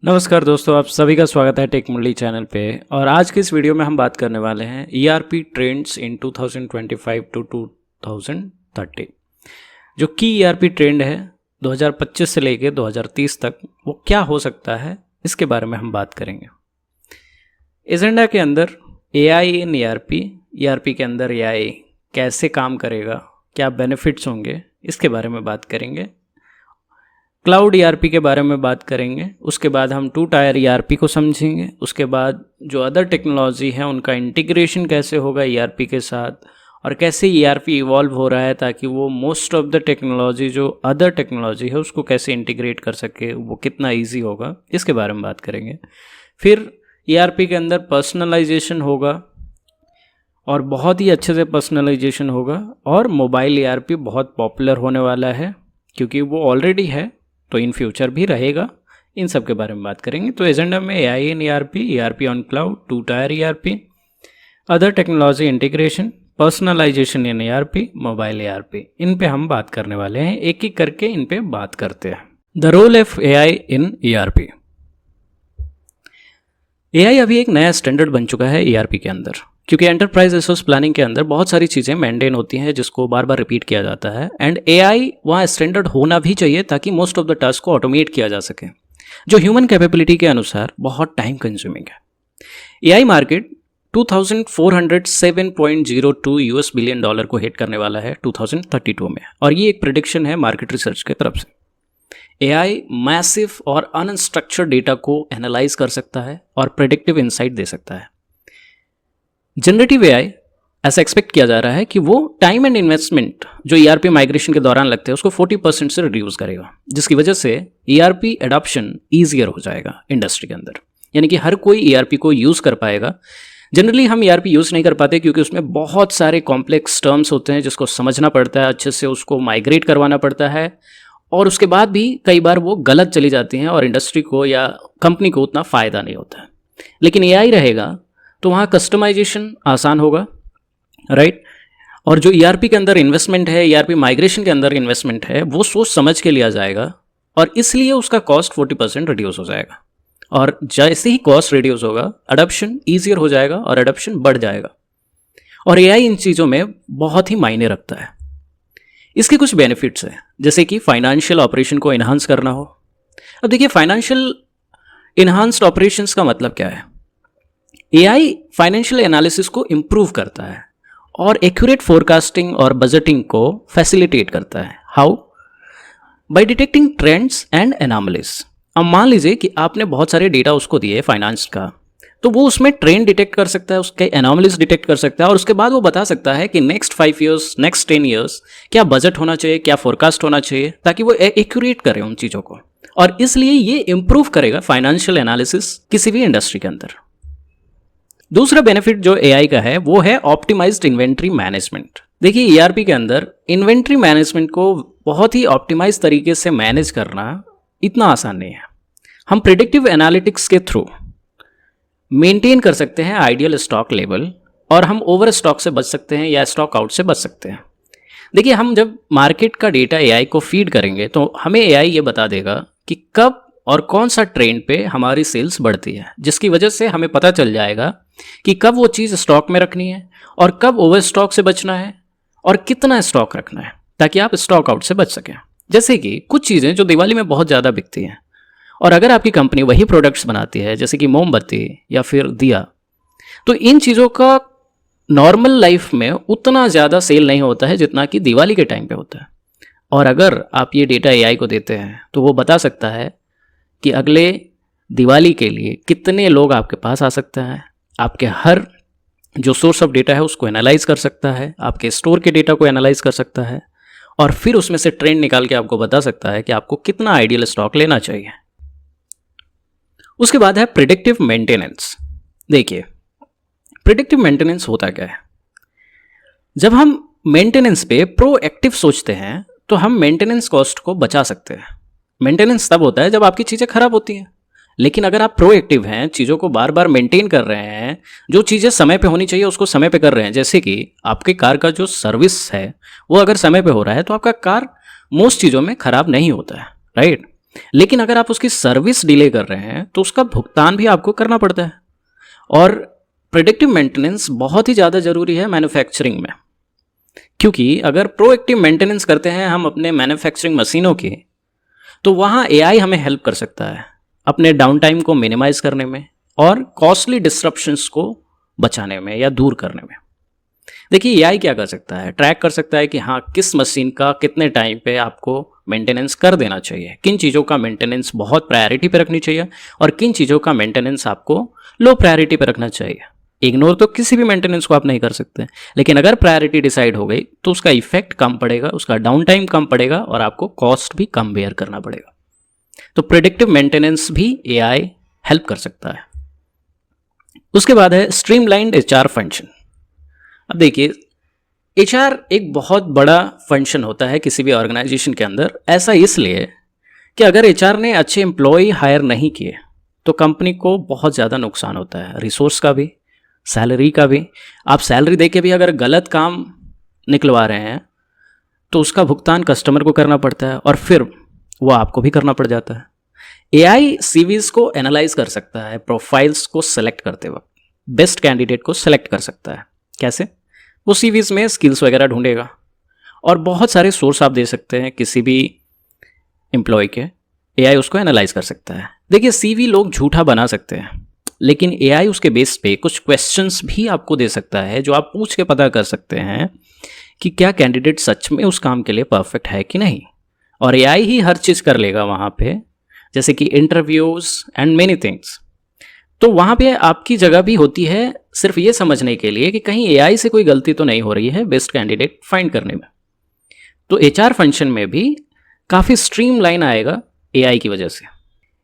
नमस्कार दोस्तों, आप सभी का स्वागत है टेक मुरली चैनल पे। और आज की इस वीडियो में हम बात करने वाले हैं ईआरपी ट्रेंड्स इन 2025 टू 2030। जो की ईआरपी ट्रेंड है 2025 से लेके 2030 तक, वो क्या हो सकता है, इसके बारे में हम बात करेंगे। एजेंडा के अंदर एआई इन ईआरपी के अंदर एआई कैसे काम करेगा, क्या बेनिफिट्स होंगे, इसके बारे में बात करेंगे। क्लाउड ईआरपी के बारे में बात करेंगे। उसके बाद हम 2 टायर ईआरपी को समझेंगे। उसके बाद जो अदर टेक्नोलॉजी है उनका इंटीग्रेशन कैसे होगा ईआरपी के साथ, और कैसे ईआरपी इवॉल्व हो रहा है ताकि वो मोस्ट ऑफ द टेक्नोलॉजी जो अदर टेक्नोलॉजी है उसको कैसे इंटीग्रेट कर सके, वो कितना ईजी होगा, इसके बारे में बात करेंगे। फिर ईआरपी के अंदर पर्सनलाइजेशन होगा, और बहुत ही अच्छे से पर्सनलाइजेशन होगा। और मोबाइल ईआरपी बहुत पॉपुलर होने वाला है, क्योंकि वो ऑलरेडी है तो इन फ्यूचर भी रहेगा। इन सब के बारे में बात करेंगे। तो एजेंडा में AI in ERP on cloud, 2 tier ERP, other technology integration, personalisation in ERP, mobile ERP, इन पे हम बात करने वाले हैं। एक एक करके इन पे बात करते हैं। The role of AI in ERP. AI अभी एक नया स्टैंडर्ड बन चुका है ईआरपी के अंदर, क्योंकि एंटरप्राइज रिसोर्स प्लानिंग के अंदर बहुत सारी चीज़ें मेंटेन होती हैं जिसको बार बार रिपीट किया जाता है। एंड एआई वहाँ स्टैंडर्ड होना भी चाहिए ताकि मोस्ट ऑफ द टास्क को ऑटोमेट किया जा सके, जो ह्यूमन कैपेबिलिटी के अनुसार बहुत टाइम कंज्यूमिंग है। AI market 2407.02 US billion dollar को हिट करने वाला है 2032 में, और ये एक प्रेडिक्शन है मार्केट रिसर्च की तरफ से। एआई मैसिव और अनस्ट्रक्चर्ड डेटा को एनालाइज कर सकता है और प्रेडिक्टिव इंसाइट दे सकता है। जनरेटिव एआई ऐसा एक्सपेक्ट किया जा रहा है कि वो टाइम एंड इन्वेस्टमेंट जो ईआरपी माइग्रेशन के दौरान लगते हैं उसको 40% से रिड्यूस करेगा, जिसकी वजह से ईआरपी एडॉप्शन ईजियर हो जाएगा इंडस्ट्री के अंदर। यानी कि हर कोई ईआरपी को यूज़ कर पाएगा। जनरली हम ईआरपी यूज़ नहीं कर पाते क्योंकि उसमें बहुत सारे कॉम्प्लेक्स टर्म्स होते हैं जिसको समझना पड़ता है, अच्छे से उसको माइग्रेट करवाना पड़ता है, और उसके बाद भी कई बार वो गलत चली जाती हैं और इंडस्ट्री को या कंपनी को उतना फ़ायदा नहीं होता है। लेकिन एआई रहेगा तो वहाँ कस्टमाइजेशन आसान होगा, राइट। और जो ईआरपी के अंदर इन्वेस्टमेंट है, ईआरपी माइग्रेशन के अंदर इन्वेस्टमेंट है, वो सोच समझ के लिया जाएगा, और इसलिए उसका कॉस्ट 40% रिड्यूस हो जाएगा। और जैसे ही कॉस्ट रिड्यूस होगा, अडॉप्शन ईजियर हो जाएगा और अडॉप्शन बढ़ जाएगा। और एआई इन चीज़ों में बहुत ही मायने रखता है। इसके कुछ बेनिफिट्स हैं, जैसे कि फाइनेंशियल ऑपरेशन को इन्हांस करना हो। अब देखिए, फाइनेंशियल इन्हांस्ड ऑपरेशंस का मतलब क्या है। एआई फाइनेंशियल एनालिसिस को इम्प्रूव करता है और एक्यूरेट फोरकास्टिंग और बजटिंग को फैसिलिटेट करता है। How? By detecting trends and anomalies. अब मान लीजिए कि आपने बहुत सारे डेटा उसको दिए फाइनेंस का, तो वो उसमें ट्रेंड डिटेक्ट कर सकता है, उसके एनॉमलीज डिटेक्ट कर सकता है, और उसके बाद वो बता सकता है कि नेक्स्ट 5 ईयर्स, नेक्स्ट 10 ईयर्स क्या बजट होना चाहिए, क्या फोरकास्ट होना चाहिए, ताकि वो एक्यूरेट करे उन चीज़ों को। और इसलिए ये इंप्रूव करेगा फाइनेंशियल एनालिसिस किसी भी इंडस्ट्री के अंदर। दूसरा बेनिफिट जो एआई का है वो है ऑप्टिमाइज्ड इन्वेंट्री मैनेजमेंट। देखिए, ईआरपी के अंदर इन्वेंट्री मैनेजमेंट को बहुत ही ऑप्टिमाइज तरीके से मैनेज करना इतना आसान नहीं है। हम प्रिडिक्टिव एनालिटिक्स के थ्रू मेंटेन कर सकते हैं आइडियल स्टॉक लेवल, और हम ओवर स्टॉक से बच सकते हैं या स्टॉक आउट से बच सकते हैं। देखिए, हम जब मार्केट का डेटा एआई को फीड करेंगे तो हमें एआई ये बता देगा कि कब और कौन सा ट्रेंड पे हमारी सेल्स बढ़ती है, जिसकी वजह से हमें पता चल जाएगा कि कब वो चीज़ स्टॉक में रखनी है और कब ओवर स्टॉक से बचना है और कितना स्टॉक रखना है, ताकि आप स्टॉक आउट से बच सकें। जैसे कि कुछ चीज़ें जो दिवाली में बहुत ज़्यादा बिकती हैं, और अगर आपकी कंपनी वही प्रोडक्ट्स बनाती है जैसे कि मोमबत्ती या फिर दिया, तो इन चीज़ों का नॉर्मल लाइफ में उतना ज़्यादा सेल नहीं होता है जितना कि दिवाली के टाइम पे होता है। और अगर आप ये डेटा एआई को देते हैं तो वो बता सकता है कि अगले दिवाली के लिए कितने लोग आपके पास आ सकते हैं, आपके हर जो सोर्स ऑफ डेटा है उसको एनालाइज कर सकता है, आपके स्टोर के डेटा को एनालाइज कर सकता है, और फिर उसमें से ट्रेंड निकाल के आपको बता सकता है कि आपको कितना आइडियल स्टॉक लेना चाहिए। उसके बाद है प्रिडिक्टिव मेंटेनेंस। देखिए, प्रिडिक्टिव मेंटेनेंस होता क्या है। जब हम मेंटेनेंस पे प्रोएक्टिव सोचते हैं तो हम मेंटेनेंस कॉस्ट को बचा सकते हैं। मेंटेनेंस तब होता है जब आपकी चीज़ें खराब होती हैं, लेकिन अगर आप प्रोएक्टिव हैं, चीज़ों को बार बार मेंटेन कर रहे हैं, जो चीज़ें समय पे होनी चाहिए उसको समय पे कर रहे हैं, जैसे कि आपकी कार का जो सर्विस है वो अगर समय पे हो रहा है तो आपका कार मोस्ट चीज़ों में ख़राब नहीं होता है, राइट। लेकिन अगर आप उसकी सर्विस डिले कर रहे हैं तो उसका भुगतान भी आपको करना पड़ता है। और प्रिडिक्टिव मेंटेनेंस बहुत ही ज़्यादा ज़रूरी है मैन्युफैक्चरिंग में, क्योंकि अगर प्रोएक्टिव मेंटेनेंस करते हैं हम अपने मैन्युफैक्चरिंग मशीनों की, तो वहाँ एआई हमें हेल्प कर सकता है अपने डाउन टाइम को मिनिमाइज करने में और कॉस्टली डिस्ट्रप्शंस को बचाने में या दूर करने में। देखिए एआई क्या कर सकता है, ट्रैक कर सकता है कि हाँ किस मशीन का कितने टाइम पे आपको मेंटेनेंस कर देना चाहिए, किन चीज़ों का मेंटेनेंस बहुत प्रायोरिटी पे रखनी चाहिए और किन चीज़ों का मेंटेनेंस आपको लो प्रायोरिटी पे रखना चाहिए। इग्नोर तो किसी भी मेंटेनेंस को आप नहीं कर सकते, लेकिन अगर प्रायोरिटी डिसाइड हो गई तो उसका इफेक्ट कम पड़ेगा, उसका डाउन टाइम कम पड़ेगा और आपको कॉस्ट भी कम बेयर करना पड़ेगा। तो प्रिडिक्टिव मेंटेनेंस भी एआई हेल्प कर सकता है। उसके बाद है स्ट्रीमलाइंड एचआर फंक्शन। अब देखिए एचआर एक बहुत बड़ा फंक्शन होता है किसी भी ऑर्गेनाइजेशन के अंदर। ऐसा इसलिए कि अगर एचआर ने अच्छे एम्प्लॉय हायर नहीं किए तो कंपनी को बहुत ज़्यादा नुकसान होता है, रिसोर्स का भी, सैलरी का भी। आप सैलरी दे के भी अगर गलत काम निकलवा रहे हैं तो उसका भुगतान कस्टमर को करना पड़ता है और फिर वो आपको भी करना पड़ जाता है। एआई सीवीज को एनालाइज कर सकता है, प्रोफाइल्स को सेलेक्ट करते वक्त बेस्ट कैंडिडेट को सेलेक्ट कर सकता है। कैसे? वो सीवीज में स्किल्स वगैरह ढूंढेगा और बहुत सारे सोर्स आप दे सकते हैं किसी भी एम्प्लॉय के, एआई उसको एनालाइज कर सकता है। देखिए सीवी लोग झूठा बना सकते हैं, लेकिन एआई उसके बेस पे कुछ क्वेश्चंस भी आपको दे सकता है जो आप पूछ के पता कर सकते हैं कि क्या कैंडिडेट सच में उस काम के लिए परफेक्ट है कि नहीं। और एआई ही हर चीज़ कर लेगा वहाँ पे, जैसे कि इंटरव्यूज़ एंड मेनी थिंग्स। तो वहाँ पे आपकी जगह भी होती है सिर्फ ये समझने के लिए कि कहीं एआई से कोई गलती तो नहीं हो रही है बेस्ट कैंडिडेट फाइंड करने में। तो एचआर फंक्शन में भी काफ़ी स्ट्रीमलाइन आएगा एआई की वजह से।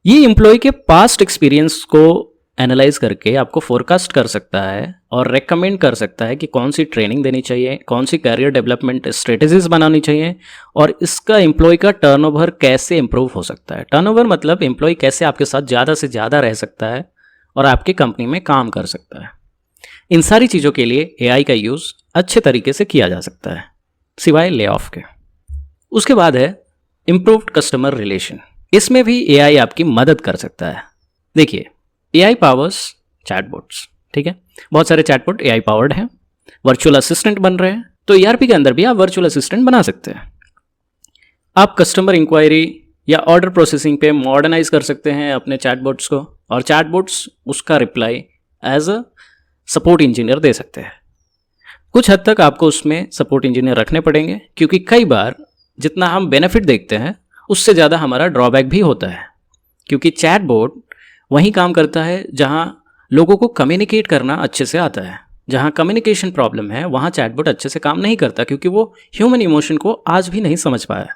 ये एम्प्लॉय के पास्ट एक्सपीरियंस को एनालाइज करके आपको फोरकास्ट कर सकता है और रेकमेंड कर सकता है कि कौन सी ट्रेनिंग देनी चाहिए, कौन सी करियर डेवलपमेंट स्ट्रेटेजीज बनानी चाहिए और इसका एम्प्लॉय का टर्नओवर कैसे इंप्रूव हो सकता है। टर्नओवर मतलब एम्प्लॉय कैसे आपके साथ ज़्यादा से ज़्यादा रह सकता है और आपकी कंपनी में काम कर सकता है। इन सारी चीज़ों के लिए एआई का यूज़ अच्छे तरीके से किया जा सकता है, सिवाय ले ऑफ के। उसके बाद है इम्प्रूव्ड कस्टमर रिलेशन। इसमें भी एआई आपकी मदद कर सकता है। देखिए एआई पावर्स चैटबॉट्स, ठीक है, बहुत सारे चैटबॉट एआई पावर्ड हैं, वर्चुअल असिस्टेंट बन रहे हैं। तो ईआरपी के अंदर भी आप वर्चुअल असिस्टेंट बना सकते हैं। आप कस्टमर इंक्वायरी या ऑर्डर प्रोसेसिंग पे मॉडर्नाइज कर सकते हैं अपने चैटबॉट्स को और चैटबॉट्स उसका reply as a support engineer दे सकते हैं। कुछ हद तक आपको उसमें सपोर्ट इंजीनियर रखने पड़ेंगे, क्योंकि कई बार जितना हम बेनिफिट देखते हैं उससे ज़्यादा हमारा ड्रॉबैक भी होता है, क्योंकि चैटबॉट वहीं काम करता है जहां लोगों को कम्युनिकेट करना अच्छे से आता है। जहां कम्युनिकेशन प्रॉब्लम है वहां चैटबॉट अच्छे से काम नहीं करता, क्योंकि वो ह्यूमन इमोशन को आज भी नहीं समझ पाया।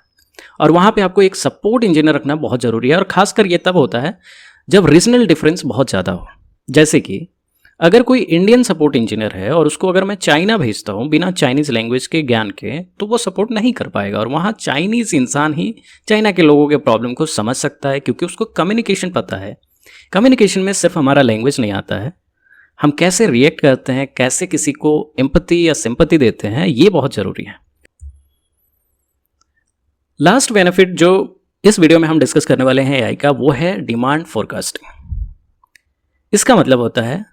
और वहां पे आपको एक सपोर्ट इंजीनियर रखना बहुत ज़रूरी है। और खासकर ये तब होता है जब रीजनल डिफरेंस बहुत ज़्यादा हो। जैसे कि अगर कोई इंडियन सपोर्ट इंजीनियर है और उसको अगर मैं चाइना भेजता हूँ बिना चाइनीज़ लैंग्वेज के ज्ञान के, तो वो सपोर्ट नहीं कर पाएगा। और वहाँ चाइनीज़ इंसान ही चाइना के लोगों के प्रॉब्लम को समझ सकता है, क्योंकि उसको कम्युनिकेशन पता है। कम्युनिकेशन में सिर्फ हमारा लैंग्वेज नहीं आता है, हम कैसे रिएक्ट करते हैं, कैसे किसी को एम्पैथी या सिंपैथी देते हैं, ये बहुत ज़रूरी है। लास्ट बेनिफिट जो इस वीडियो में हम डिस्कस करने वाले हैं एआई का, वो है डिमांड फोरकास्टिंग। इसका मतलब होता है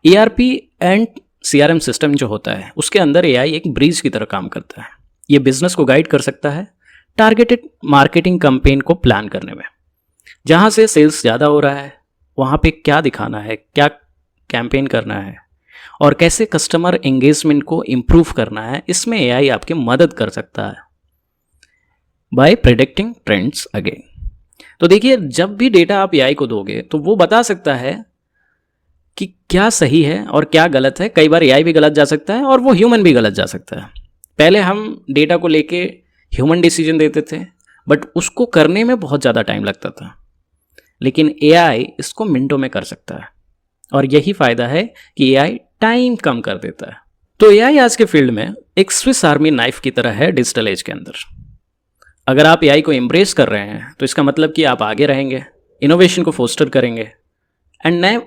ERP एंड CRM सिस्टम जो होता है उसके अंदर एआई एक ब्रिज की तरह काम करता है। ये बिजनेस को गाइड कर सकता है टारगेटेड मार्केटिंग कैंपेन को प्लान करने में। जहाँ से सेल्स ज़्यादा हो रहा है वहाँ पे क्या दिखाना है, क्या कैंपेन करना है और कैसे कस्टमर एंगेजमेंट को इम्प्रूव करना है, इसमें एआई आपकी मदद कर सकता है बाय प्रेडिक्टिंग ट्रेंड्स अगेन। तो देखिए जब भी डेटा आप एआई को दोगे तो वो बता सकता है कि क्या सही है और क्या गलत है। कई बार एआई भी गलत जा सकता है और वो ह्यूमन भी गलत जा सकता है। पहले हम डेटा को लेके ह्यूमन डिसीजन देते थे, बट उसको करने में बहुत ज़्यादा टाइम लगता था, लेकिन एआई इसको मिनटों में कर सकता है। और यही फ़ायदा है कि एआई टाइम कम कर देता है। तो एआई आज के फील्ड में एक स्विस आर्मी नाइफ की तरह है डिजिटल एज के अंदर। अगर आप एआई को एम्ब्रेस कर रहे हैं तो इसका मतलब कि आप आगे रहेंगे, इनोवेशन को फोस्टर करेंगे एंड नए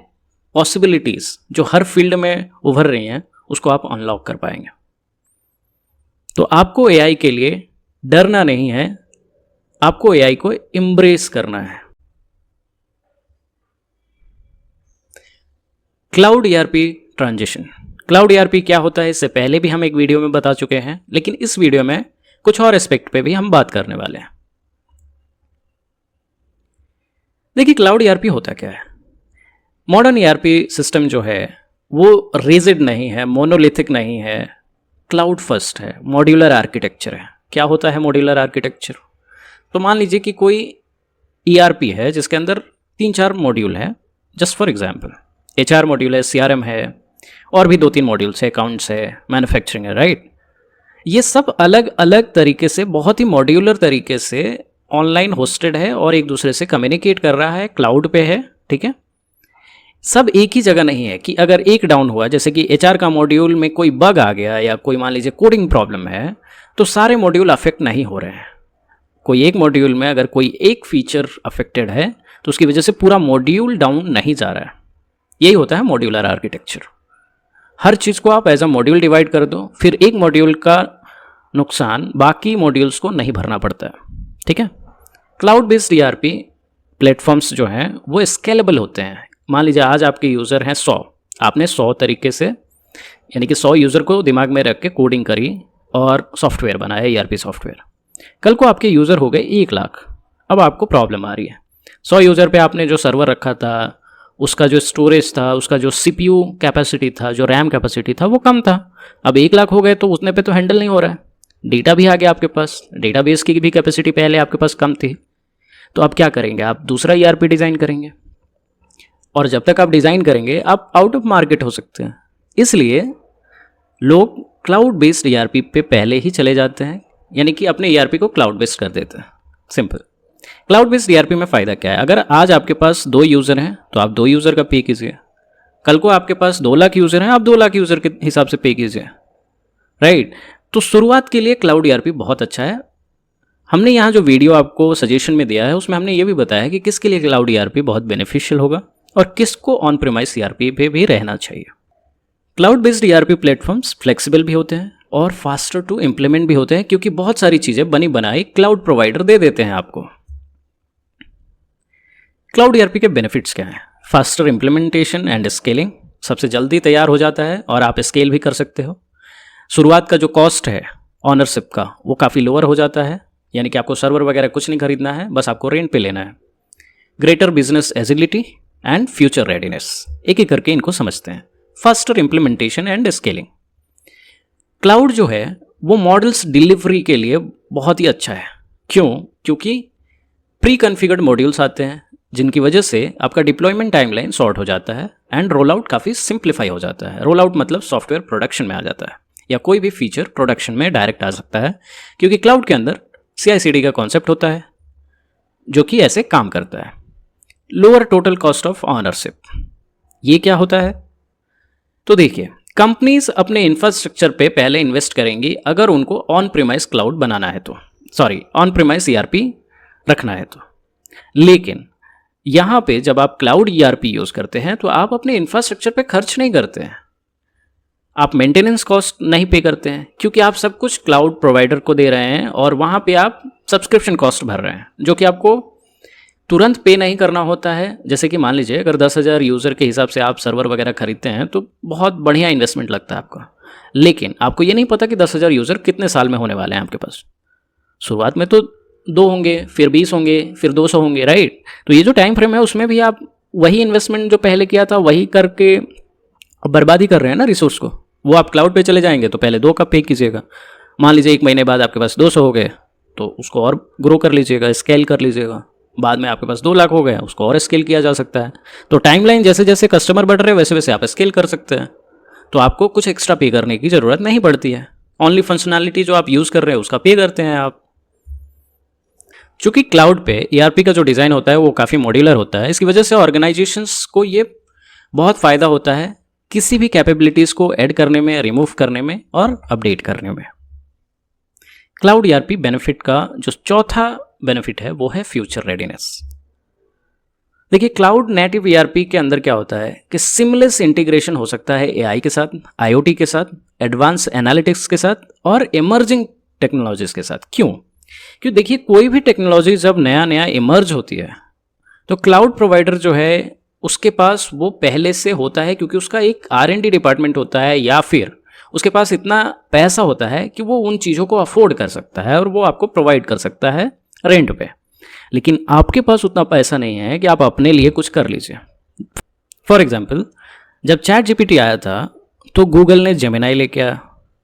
पॉसिबिलिटीज़ जो हर फील्ड में उभर रही हैं उसको आप अनलॉक कर पाएंगे। तो आपको एआई के लिए डरना नहीं है, आपको एआई को एम्ब्रेस करना है। Cloud ERP transition. Cloud ERP क्या होता है इससे पहले भी हम एक वीडियो में बता चुके हैं, लेकिन इस वीडियो में कुछ और एस्पेक्ट पे भी हम बात करने वाले हैं। देखिए क्लाउड ईआरपी होता क्या है। मॉडर्न ईआरपी सिस्टम जो है वो रिजिड नहीं है, मोनोलिथिक नहीं है, क्लाउड फर्स्ट है, मॉड्यूलर आर्किटेक्चर है। क्या होता है मॉड्यूलर आर्किटेक्चर? तो मान लीजिए कि कोई ईआरपी है जिसके अंदर 3-4 मॉड्यूल हैं। Just for example HR module है, सीआरएम है, और भी 2-3 मॉड्यूल्स है, अकाउंट्स है, मैन्युफैक्चरिंग है, राइट। ये सब अलग अलग तरीके से, बहुत ही मॉड्यूलर तरीके से ऑनलाइन होस्टेड है और एक दूसरे से कम्युनिकेट कर रहा है, क्लाउड पे है, ठीक है। सब एक ही जगह नहीं है कि अगर एक डाउन हुआ, जैसे कि एचआर का मॉड्यूल में कोई बग आ गया या कोई मान लीजिए कोडिंग प्रॉब्लम है, तो सारे मॉड्यूल अफेक्ट नहीं हो रहे हैं। कोई एक मॉड्यूल में अगर कोई एक फीचर अफेक्टेड है तो उसकी वजह से पूरा मॉड्यूल डाउन नहीं जा रहा है। यही होता है मॉड्यूलर आर्किटेक्चर। हर चीज़ को आप एज अ मॉड्यूल डिवाइड कर दो, फिर एक मॉड्यूल का नुकसान बाकी मॉड्यूल्स को नहीं भरना पड़ता है, ठीक है। क्लाउड बेस्ड ईआरपी प्लेटफॉर्म्स जो हैं वो स्केलेबल होते हैं। मान लीजिए आज आपके यूज़र हैं 100, आपने 100 तरीके से, यानी कि 100 यूज़र को दिमाग में रख के कोडिंग करी और सॉफ्टवेयर बनाया, ईआरपी सॉफ्टवेयर। कल को आपके यूज़र हो गए 1 लाख। अब आपको प्रॉब्लम आ रही है, 100 यूज़र पे आपने जो सर्वर रखा था, उसका जो स्टोरेज था, उसका जो सीपीयू कैपेसिटी था, जो रैम कैपेसिटी था, वो कम था। अब 1 लाख हो गए तो उतने पे तो हैंडल नहीं हो रहा है। डेटा भी आ गया आपके पास, डेटाबेस की भी कैपेसिटी पहले आपके पास कम थी। तो आप क्या करेंगे? आप दूसरा ईआरपी डिज़ाइन करेंगे, और जब तक आप डिज़ाइन करेंगे आप आउट ऑफ मार्केट हो सकते हैं। इसलिए लोग क्लाउड बेस्ड ईआरपी पे पहले ही चले जाते हैं, यानी कि अपने ईआरपी को क्लाउड बेस्ड कर देते हैं। सिंपल। क्लाउड बेस्ड ईआरपी में फ़ायदा क्या है? अगर आज आपके पास 2 यूज़र हैं तो आप 2 यूज़र का पे कीजिए। कल को आपके पास 2 लाख यूज़र हैं, आप 2 लाख यूज़र के हिसाब से पे कीजिए, राइट। तो शुरुआत के लिए क्लाउड ईआरपी बहुत अच्छा है। हमने यहाँ जो वीडियो आपको सजेशन में दिया है उसमें हमने ये भी बताया कि किसके लिए क्लाउड ईआरपी बहुत बेनिफिशियल होगा और किसको ऑन प्रीमाइस ईआरपी पे भी रहना चाहिए। Cloud based ERP platforms flexible भी होते हैं और फास्टर टू इम्प्लीमेंट भी होते हैं, क्योंकि बहुत सारी चीज़ें बनी बनाई क्लाउड प्रोवाइडर दे देते हैं आपको। क्लाउड ईआरपी के बेनिफिट्स क्या हैं? फास्टर इम्प्लीमेंटेशन एंड स्केलिंग, सबसे जल्दी तैयार हो जाता है और आप स्केल भी कर सकते हो। शुरुआत का जो कॉस्ट है ऑनरशिप का, वो काफ़ी लोअर हो जाता है, यानी कि आपको सर्वर वगैरह कुछ नहीं खरीदना है, बस आपको रेंट पे लेना है। Greater business agility and future readiness, एक एक करके इनको समझते हैं। Faster implementation and scaling. Cloud जो है वो मॉडल्स डिलीवरी के लिए बहुत ही अच्छा है। क्यों? क्योंकि प्री कॉन्फ़िगर्ड मॉड्यूल्स आते हैं जिनकी वजह से आपका डिप्लॉयमेंट टाइमलाइन शॉर्ट हो जाता है एंड रोल आउट काफ़ी सिंप्लीफाई हो जाता है। रोल आउट मतलब सॉफ्टवेयर प्रोडक्शन में आ जाता है, या कोई भी फीचर प्रोडक्शन में डायरेक्ट आ सकता है, क्योंकि क्लाउड के अंदर CI/CD का कॉन्सेप्ट होता है जो कि ऐसे काम करता है। Lower total cost of ownership, ये क्या होता है? तो देखिए, कंपनीज अपने इंफ्रास्ट्रक्चर पे पहले इन्वेस्ट करेंगी अगर उनको ऑन प्रीमाइस क्लाउड बनाना है तो, ऑन प्रीमाइस ईआरपी रखना है तो। लेकिन यहाँ पे जब आप क्लाउड ईआरपी यूज़ करते हैं तो आप अपने इंफ्रास्ट्रक्चर पे खर्च नहीं करते हैं, आप मेंटेनेंस कॉस्ट नहीं पे करते हैं, क्योंकि आप सब कुछ क्लाउड प्रोवाइडर को दे रहे हैं और वहाँ पे आप सब्सक्रिप्शन कॉस्ट भर रहे हैं, जो कि आपको तुरंत पे नहीं करना होता है। जैसे कि मान लीजिए अगर 10,000 यूज़र के हिसाब से आप सर्वर वगैरह खरीदते हैं तो बहुत बढ़िया इन्वेस्टमेंट लगता है आपको, लेकिन आपको ये नहीं पता कि 10,000 यूज़र कितने साल में होने वाले हैं आपके पास। शुरुआत में तो 2 होंगे, फिर 20 होंगे, फिर 200 होंगे, राइट। तो ये जो टाइम फ्रेम है उसमें भी आप वही इन्वेस्टमेंट जो पहले किया था वही करके बर्बादी कर रहे हैं ना रिसोर्स को। वो आप क्लाउड पे चले जाएंगे तो पहले 2 का पे कीजिएगा। मान लीजिए 1 महीने बाद आपके पास 200 हो गए तो उसको और ग्रो कर लीजिएगा, स्केल कर लीजिएगा। बाद में आपके पास 2 लाख हो गए, उसको और स्केल किया जा सकता है। तो टाइमलाइन जैसे जैसे कस्टमर बढ़ रहे हैं वैसे वैसे आप स्केल कर सकते हैं, तो आपको कुछ एक्स्ट्रा पे करने की ज़रूरत नहीं पड़ती है। ओनली फंक्शनैलिटी जो आप यूज़ कर रहे हैं उसका पे करते हैं आप। चूँकि क्लाउड पे ईआरपी का जो डिज़ाइन होता है वो काफ़ी मॉड्यूलर होता है, इसकी वजह से ऑर्गेनाइजेशंस को ये बहुत फ़ायदा होता है किसी भी कैपेबिलिटीज़ को ऐड करने में, रिमूव करने में और अपडेट करने में। क्लाउड ईआरपी बेनिफिट का जो चौथा बेनिफिट है वो है फ्यूचर रेडीनेस। देखिए, क्लाउड नेटिव ईआरपी के अंदर क्या होता है कि सिमलेस इंटीग्रेशन हो सकता है एआई के साथ, आईओटी के साथ, एडवांस एनालिटिक्स के साथ और इमर्जिंग टेक्नोलॉजीज के साथ। क्यों? क्यों, देखिए कोई भी टेक्नोलॉजी जब नया नया इमर्ज होती है तो क्लाउड प्रोवाइडर जो है उसके पास वो पहले से होता है, क्योंकि उसका एक R&D डिपार्टमेंट होता है, या फिर उसके पास इतना पैसा होता है कि वो उन चीज़ों को अफोर्ड कर सकता है और वो आपको प्रोवाइड कर सकता है रेंट पे। लेकिन आपके पास उतना पैसा नहीं है कि आप अपने लिए कुछ कर लीजिए। फॉर एग्जाम्पल, जब चैट जीपीटी आया था तो गूगल ने जेमिनाई लेके आया,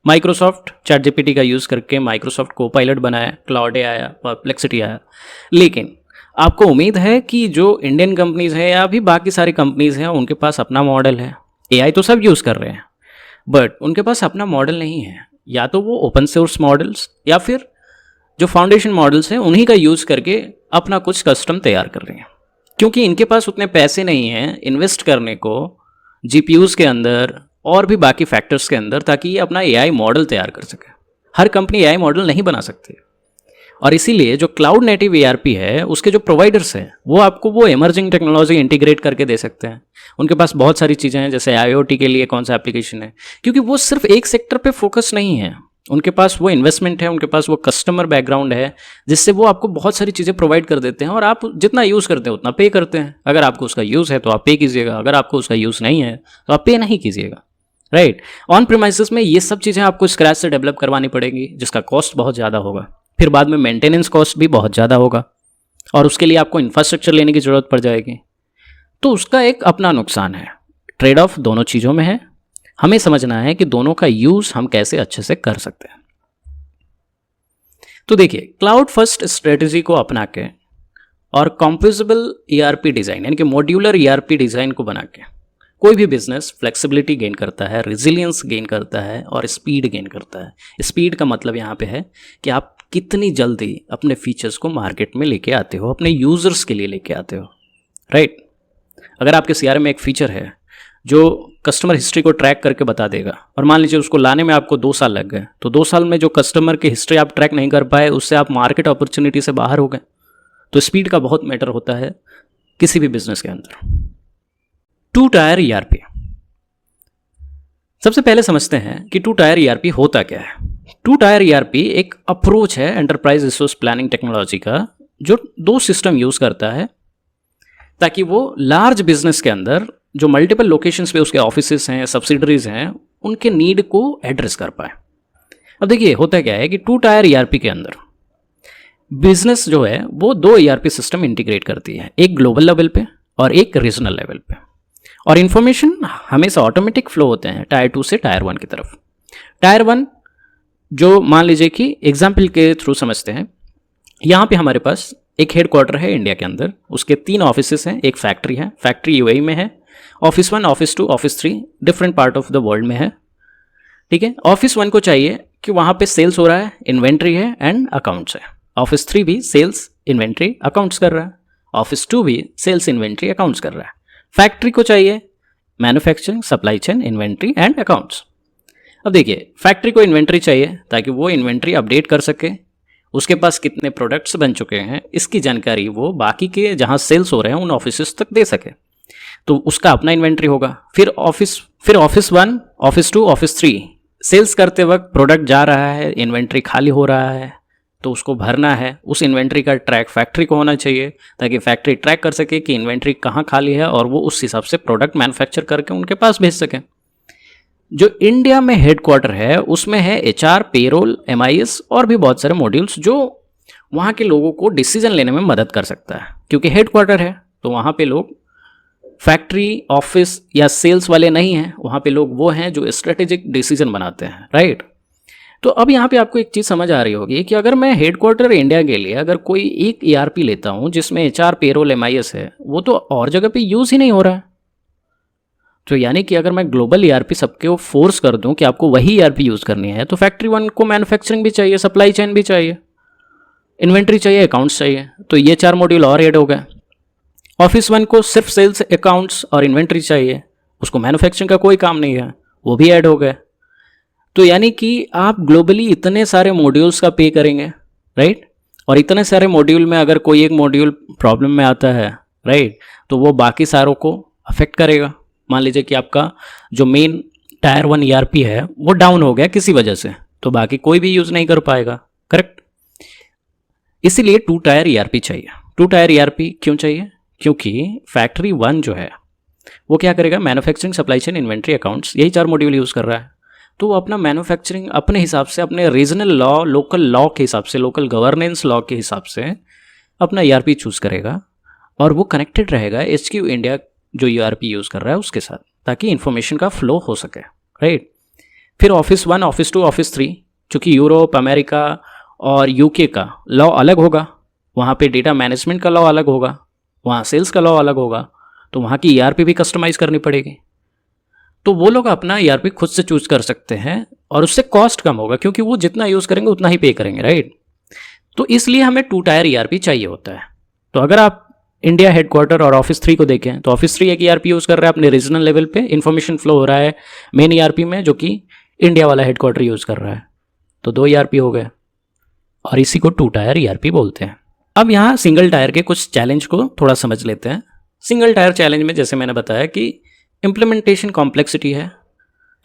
माइक्रोसॉफ्ट चैट जीपीटी का यूज़ करके माइक्रोसॉफ्ट को पायलट बनाया, क्लाउड आया, परप्लेक्सिटी आया। लेकिन आपको उम्मीद है कि जो इंडियन कंपनीज़ है या भी बाकी सारी कंपनीज़ हैं उनके पास अपना मॉडल है। एआई तो सब यूज़ कर रहे हैं, बट उनके पास अपना मॉडल नहीं है। या तो वो ओपन सोर्स मॉडल्स या फिर जो फाउंडेशन मॉडल्स हैं उन्हीं का यूज़ करके अपना कुछ कस्टम तैयार कर रहे हैं, क्योंकि इनके पास उतने पैसे नहीं हैं इन्वेस्ट करने को जीपीयूज़ के अंदर और भी बाकी फैक्टर्स के अंदर, ताकि ये अपना एआई मॉडल तैयार कर सके। हर कंपनी एआई मॉडल नहीं बना सकती, और इसीलिए जो क्लाउड नेटिव ईआरपी है उसके जो प्रोवाइडर्स हैं वो आपको वो इमर्जिंग टेक्नोलॉजी इंटीग्रेट करके दे सकते हैं। उनके पास बहुत सारी चीज़ें हैं, जैसे आईओटी के लिए कौन सा एप्लीकेशन है, क्योंकि वो सिर्फ एक सेक्टर पे फोकस नहीं है। उनके पास वो इन्वेस्टमेंट है, उनके पास वो कस्टमर बैकग्राउंड है, जिससे वो आपको बहुत सारी चीज़ें प्रोवाइड कर देते हैं और आप जितना यूज़ करते हैं उतना पे करते हैं। अगर आपको उसका यूज़ है तो आप पे कीजिएगा, अगर आपको उसका यूज़ नहीं है तो आप पे नहीं कीजिएगा, राइट। ऑन प्रीमाइसेस में ये सब चीज़ें आपको स्क्रैच से डेवलप करवानी पड़ेंगी, जिसका कॉस्ट बहुत ज़्यादा होगा। फिर बाद में मेंटेनेंस कॉस्ट भी बहुत ज़्यादा होगा, और उसके लिए आपको इंफ्रास्ट्रक्चर लेने की ज़रूरत पड़ जाएगी। तो उसका एक अपना नुकसान है। ट्रेड ऑफ दोनों चीज़ों में है, हमें समझना है कि दोनों का यूज़ हम कैसे अच्छे से कर सकते हैं। तो देखिए, क्लाउड फर्स्ट स्ट्रेटजी को अपना के और कॉम्पोजिबल ईआरपी डिज़ाइन यानी कि मॉड्यूलर ईआरपी डिज़ाइन को बना के कोई भी बिजनेस फ्लेक्सिबिलिटी गेन करता है, रेजिलियंस गेन करता है और स्पीड गेन करता है। स्पीड का मतलब यहाँ पे है कि आप कितनी जल्दी अपने फीचर्स को मार्केट में लेके आते हो, अपने यूज़र्स के लिए लेके आते हो, राइट। अगर आपके सीआरएम में एक फीचर है जो कस्टमर हिस्ट्री को ट्रैक करके बता देगा, और मान लीजिए उसको लाने में आपको 2 साल लग गए, तो 2 साल में जो कस्टमर की हिस्ट्री आप ट्रैक नहीं कर पाए उससे आप मार्केट अपॉर्चुनिटी से बाहर हो गए। तो स्पीड का बहुत मैटर होता है किसी भी बिजनेस के अंदर। 2 टायर ईआरपी, सबसे पहले समझते हैं कि 2 टायर ईआरपी होता क्या है। 2 टायर ईआरपी एक अप्रोच है एंटरप्राइज रिसोर्स प्लानिंग टेक्नोलॉजी का, जो 2 सिस्टम यूज़ करता है ताकि वो लार्ज बिजनेस के अंदर जो मल्टीपल लोकेशंस पे उसके ऑफिसेस हैं, सब्सिडरीज हैं, उनके नीड को एड्रेस कर पाए। अब देखिए होता क्या है कि 2 टायर ईआरपी के अंदर बिजनेस जो है वो 2 ईआरपी सिस्टम इंटीग्रेट करती है, एक ग्लोबल लेवल पे और एक रीजनल लेवल पे, और इन्फॉर्मेशन हमेशा ऑटोमेटिक फ्लो होते हैं टायर 2 से टायर 1 की तरफ। टायर 1 जो मान लीजिए कि एग्जाम्पल के थ्रू समझते हैं, यहाँ पे हमारे पास एक हेडक्वार्टर है इंडिया के अंदर, उसके 3 ऑफिसेस हैं, एक फैक्ट्री है, फैक्ट्री यूएई में है, office 1, office 2, office 3 different part of the world में है, ठीक है। ऑफिस 1 को चाहिए कि वहाँ पे सेल्स हो रहा है, इन्वेंट्री है एंड अकाउंट्स है। ऑफिस 3 भी सेल्स, इन्वेंट्री, अकाउंट्स कर रहा है। ऑफिस 2 भी सेल्स, इन्वेंट्री, अकाउंट्स कर रहा है। फैक्ट्री को चाहिए manufacturing, supply chain, inventory and accounts. अब देखिए, फैक्ट्री को इन्वेंट्री चाहिए ताकि वो इन्वेंट्री अपडेट कर सके, उसके पास कितने प्रोडक्ट्स बन चुके हैं इसकी जानकारी वो बाकी के जहाँ सेल्स हो रहे हैं उन ऑफिस तक दे सके, तो उसका अपना इन्वेंट्री होगा। फिर ऑफिस 1, ऑफिस 2, ऑफिस 3 सेल्स करते वक्त प्रोडक्ट जा रहा है, इन्वेंट्री खाली हो रहा है, तो उसको भरना है। उस इन्वेंट्री का ट्रैक फैक्ट्री को होना चाहिए ताकि फैक्ट्री ट्रैक कर सके कि इन्वेंट्री कहाँ खाली है और वो उस हिसाब से प्रोडक्ट मैन्युफैक्चर करके उनके पास भेज सके। जो इंडिया में हेडक्वार्टर है उसमें है एचआर, पेरोल, एमआईएस और भी बहुत सारे मॉड्यूल्स जो वहाँ के लोगों को डिसीजन लेने में मदद कर सकता है, क्योंकि हेडक्वार्टर है तो वहाँ पे लोग फैक्ट्री, ऑफिस या सेल्स वाले नहीं हैं, वहाँ पे लोग वो हैं जो स्ट्रेटेजिक डिसीजन बनाते हैं, राइट। तो अब यहाँ पे आपको एक चीज़ समझ आ रही होगी कि अगर मैं हेडक्वार्टर इंडिया के लिए अगर कोई एक ईआरपी लेता हूँ जिसमें एचआर, पेरोल, एमआईएस है, वो तो और जगह पे यूज़ ही नहीं हो रहा है। तो यानी कि अगर मैं ग्लोबल ईआरपी सबके वो फोर्स कर दूं कि आपको वही ईआरपी यूज़ करनी है, तो फैक्ट्री 1 को मैन्युफैक्चरिंग भी चाहिए, सप्लाई चेन भी चाहिए, इन्वेंट्री चाहिए, अकाउंट्स चाहिए, तो ये 4 मॉड्यूल और ऐड हो गए। ऑफिस 1 को सिर्फ सेल्स, अकाउंट्स और इन्वेंट्री चाहिए, उसको मैन्युफैक्चरिंग का कोई काम नहीं है, वो भी ऐड हो गए। तो यानी कि आप ग्लोबली इतने सारे मॉड्यूल्स का पे करेंगे, राइट। और इतने सारे मॉड्यूल में अगर कोई एक मॉड्यूल प्रॉब्लम में आता है, राइट, तो वो बाकी सारों को अफेक्ट करेगा। मान लीजिए कि आपका जो मेन टायर 1 ईआरपी है वो डाउन हो गया किसी वजह से, तो बाकी कोई भी यूज़ नहीं कर पाएगा, करेक्ट। इसीलिए 2 टायर ईआरपी चाहिए। 2 टायर ईआरपी क्यों चाहिए? क्योंकि फैक्ट्री 1 जो है वो क्या करेगा, manufacturing, supply chain, inventory, accounts, यही 4 मॉड्यूल यूज़ कर रहा है। तो वो अपना मैन्युफैक्चरिंग अपने हिसाब से, अपने रीजनल लॉ, लोकल लॉ के हिसाब से, लोकल गवर्नेंस लॉ के हिसाब से अपना ईआरपी चूज़ करेगा और वो कनेक्टेड रहेगा HQ इंडिया जो ईआरपी यूज़ कर रहा है उसके साथ, ताकि इन्फॉर्मेशन का फ्लो हो सके, राइट। फिर ऑफिस 1, ऑफिस 2, ऑफिस 3, चूँकि यूरोप, अमेरिका और यूके का लॉ अलग होगा, वहाँ पे डेटा मैनेजमेंट का लॉ अलग होगा, वहाँ सेल्स का लॉ अलग होगा, तो वहाँ की ईआरपी भी कस्टमाइज़ करनी पड़ेगी। तो वो लोग अपना ईआरपी खुद से चूज कर सकते हैं और उससे कॉस्ट कम होगा, क्योंकि वो जितना यूज़ करेंगे उतना ही पे करेंगे, राइट। तो इसलिए हमें 2 टायर ईआरपी चाहिए होता है। तो अगर आप इंडिया हेडक्वार्टर और ऑफिस 3 को देखें तो ऑफिस 3 एक ईआरपी यूज़ कर रहा है अपने रीजनल लेवल पे, इन्फॉर्मेशन फ्लो हो रहा है मेन ईआरपी में जो कि इंडिया वाला हेडक्वार्टर यूज़ कर रहा है, तो 2 ईआरपी हो गए और इसी को 2 टायर ईआरपी बोलते हैं। अब यहाँ सिंगल टायर के कुछ चैलेंज को थोड़ा समझ लेते हैं। सिंगल टायर चैलेंज में जैसे मैंने बताया कि इम्प्लीमेंटेशन कॉम्प्लेक्सिटी है,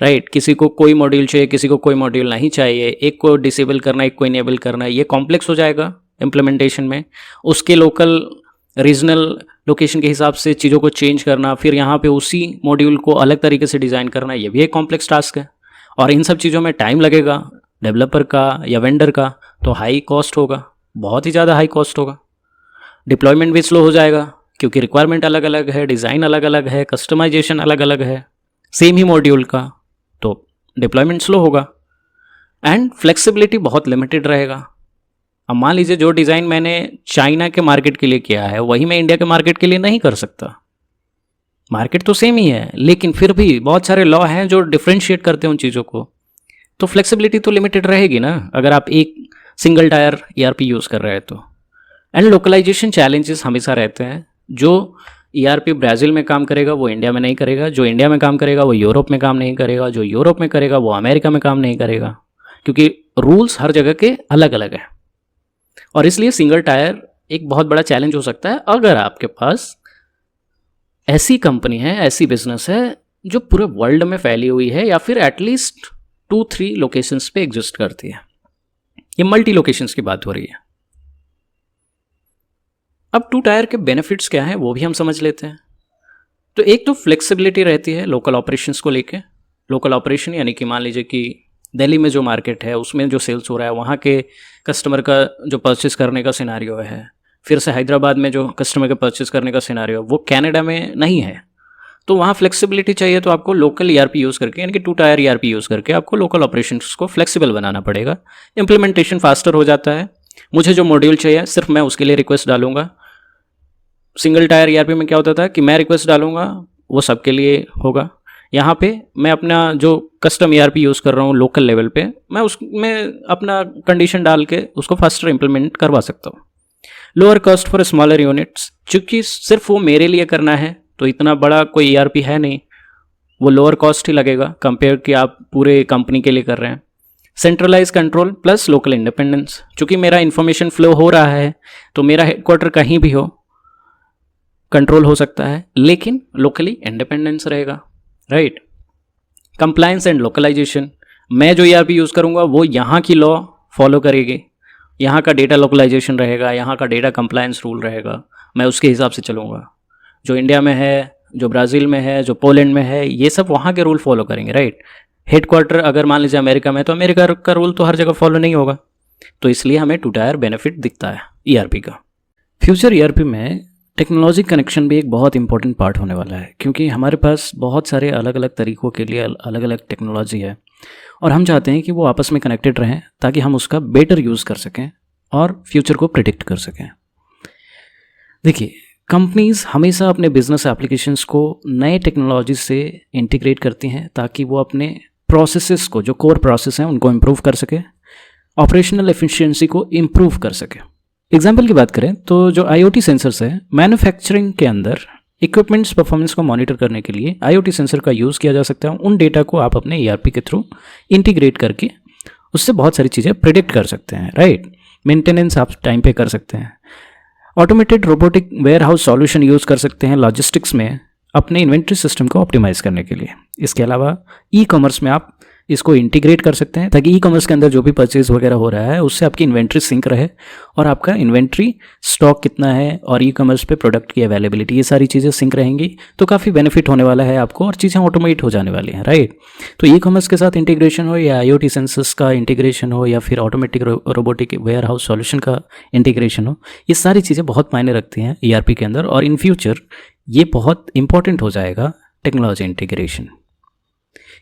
राइट। किसी को कोई मॉड्यूल चाहिए, किसी को कोई मॉड्यूल नहीं चाहिए, एक को डिसेबल करना, एक को इनेबल करना, ये कॉम्प्लेक्स हो जाएगा इम्प्लीमेंटेशन में। उसके लोकल रीजनल लोकेशन के हिसाब से चीज़ों को चेंज करना, फिर यहाँ पे उसी मॉड्यूल को अलग तरीके से डिज़ाइन करना, ये भी एक कॉम्प्लेक्स टास्क है और इन सब चीज़ों में टाइम लगेगा डेवलपर का या वेंडर का, तो हाई कॉस्ट होगा, बहुत ही ज़्यादा हाई कॉस्ट होगा। डिप्लॉयमेंट भी स्लो हो जाएगा क्योंकि रिक्वायरमेंट अलग अलग है, डिज़ाइन अलग अलग है, कस्टमाइजेशन अलग अलग है सेम ही मॉड्यूल का, तो डिप्लॉयमेंट स्लो होगा एंड फ्लेक्सिबिलिटी बहुत लिमिटेड रहेगा। अब मान लीजिए जो डिज़ाइन मैंने चाइना के मार्केट के लिए किया है वही मैं इंडिया के मार्केट के लिए नहीं कर सकता। मार्केट तो सेम ही है लेकिन फिर भी बहुत सारे लॉ हैं जो डिफ्रेंशिएट करते हैं उन चीज़ों को, तो फ्लेक्सिबिलिटी तो लिमिटेड रहेगी ना अगर आप एक सिंगल टायर ईआरपी यूज़ कर रहे हैं तो। एंड लोकलाइजेशन चैलेंजेस हमेशा रहते हैं। जो ईआरपी ब्राज़ील में काम करेगा वो इंडिया में नहीं करेगा, जो इंडिया में काम करेगा वो यूरोप में काम नहीं करेगा, जो यूरोप में करेगा वो अमेरिका में काम नहीं करेगा, क्योंकि रूल्स हर जगह के अलग अलग हैं। और इसलिए सिंगल टायर एक बहुत बड़ा चैलेंज हो सकता है अगर आपके पास ऐसी कंपनी है, ऐसी बिजनेस है जो पूरे वर्ल्ड में फैली हुई है या फिर एटलीस्ट 2-3 लोकेशंस पे एग्जिस्ट करती है। ये मल्टी लोकेशंस की बात हो रही है। अब 2 टायर के बेनिफिट्स क्या हैं वो भी हम समझ लेते हैं। तो एक तो फ्लेक्सिबिलिटी रहती है लोकल ऑपरेशंस को लेके। लोकल ऑपरेशन यानी कि मान लीजिए कि दिल्ली में जो मार्केट है उसमें जो सेल्स हो रहा है वहाँ के कस्टमर का जो परचेस करने का सिनारियो है, फिर से हैदराबाद में जो कस्टमर का परचेस करने का सिनारियो वो कनाडा में नहीं है, तो वहाँ फ्लेक्सिबिलिटी चाहिए। तो आपको लोकल ईआरपी यूज़ करके यानी कि 2 टायर ईआरपी यूज़ करके आपको लोकल ऑपरेशंस को फ्लेक्सिबल बनाना पड़ेगा। इम्प्लीमेंटेशन फास्टर हो जाता है। मुझे जो मॉड्यूल चाहिए सिर्फ मैं उसके लिए रिक्वेस्ट डालूंगा। सिंगल टायर ईआरपी में क्या होता था कि मैं रिक्वेस्ट डालूंगा वो सबके लिए होगा। यहाँ पे मैं अपना जो कस्टम ईआरपी यूज़ कर रहा हूँ लोकल लेवल पे, मैं उसमें अपना कंडीशन डाल के उसको फास्टर इम्प्लीमेंट करवा सकता हूँ। Lower cost for smaller units, चूँकि सिर्फ वो मेरे लिए करना है तो इतना बड़ा कोई ईआरपी है नहीं, वो लोअर कॉस्ट ही लगेगा कंपेयर कि आप पूरे कंपनी के लिए कर रहे हैं। Centralise control plus local independence, चूँकि मेरा इन्फॉर्मेशन फ्लो हो रहा है तो मेरा हेडक्वार्टर कहीं भी हो कंट्रोल हो सकता है लेकिन लोकली इंडिपेंडेंस रहेगा, राइट। कंप्लायंस एंड लोकलाइजेशन, मैं जो ईआरपी यूज़ करूँगा वो यहाँ की लॉ फॉलो करेगी, यहाँ का डेटा लोकलाइजेशन रहेगा, यहाँ का डेटा कंप्लायंस रूल रहेगा, मैं उसके हिसाब से चलूँगा। जो इंडिया में है, जो ब्राज़ील में है, जो पोलैंड में है, ये सब वहाँ के रूल फॉलो करेंगे, राइट। हेडक्वार्टर अगर मान लीजिए अमेरिका में, तो अमेरिका का रूल तो हर जगह फॉलो नहीं होगा, तो इसलिए हमें 2 टायर बेनिफिट दिखता है ईआरपी का। फ्यूचर ईआरपी में टेक्नोलॉजी कनेक्शन भी एक बहुत इंपॉर्टेंट पार्ट होने वाला है, क्योंकि हमारे पास बहुत सारे अलग अलग तरीक़ों के लिए अलग अलग टेक्नोलॉजी है और हम चाहते हैं कि वो आपस में कनेक्टेड रहें ताकि हम उसका बेटर यूज़ कर सकें और फ्यूचर को प्रिडिक्ट कर सकें। देखिए, कंपनीज़ हमेशा अपने बिजनेस एप्लीकेशंस को नए टेक्नोलॉजी से इंटीग्रेट करती हैं ताकि वो अपने प्रोसेसेस को, जो कोर प्रोसेस हैं, उनको इम्प्रूव कर सके, ऑपरेशनल एफिशिएंसी को इम्प्रूव कर सके। एग्जाम्पल की बात करें तो जो IoT सेंसर्स है, मैन्युफैक्चरिंग के अंदर इक्विपमेंट्स परफॉर्मेंस को मॉनिटर करने के लिए IoT सेंसर का यूज़ किया जा सकता है। उन डेटा को आप अपने ERP के थ्रू इंटीग्रेट करके उससे बहुत सारी चीज़ें प्रिडिक्ट कर सकते हैं, राइट। मेंटेनेंस आप टाइम पे कर सकते हैं। Automated robotic warehouse solution use कर सकते हैं लॉजिस्टिक्स में अपने इन्वेंट्री सिस्टम को ऑप्टिमाइज़ करने के लिए। इसके अलावा ई-कॉमर्स में आप इसको इंटीग्रेट कर सकते हैं ताकि ई कॉमर्स के अंदर जो भी परचेज वगैरह हो रहा है उससे आपकी इन्वेंट्री सिंक रहे और आपका इन्वेंट्री स्टॉक कितना है और ई कॉमर्स पे प्रोडक्ट की अवेलेबिलिटी, ये सारी चीज़ें सिंक रहेंगी तो काफ़ी बेनिफिट होने वाला है आपको और चीज़ें ऑटोमेट हो जाने वाली हैं, राइट। तो ई कॉमर्स के साथ इंटीग्रेशन हो या IoT सेंसर्स का इंटीग्रेशन हो या फिर automatic robotic warehouse solution का इंटीग्रेशन हो, ये सारी चीज़ें बहुत मायने रखती हैं ERP के अंदर और इन फ्यूचर ये बहुत इंपॉर्टेंट हो जाएगा टेक्नोलॉजी इंटीग्रेशन।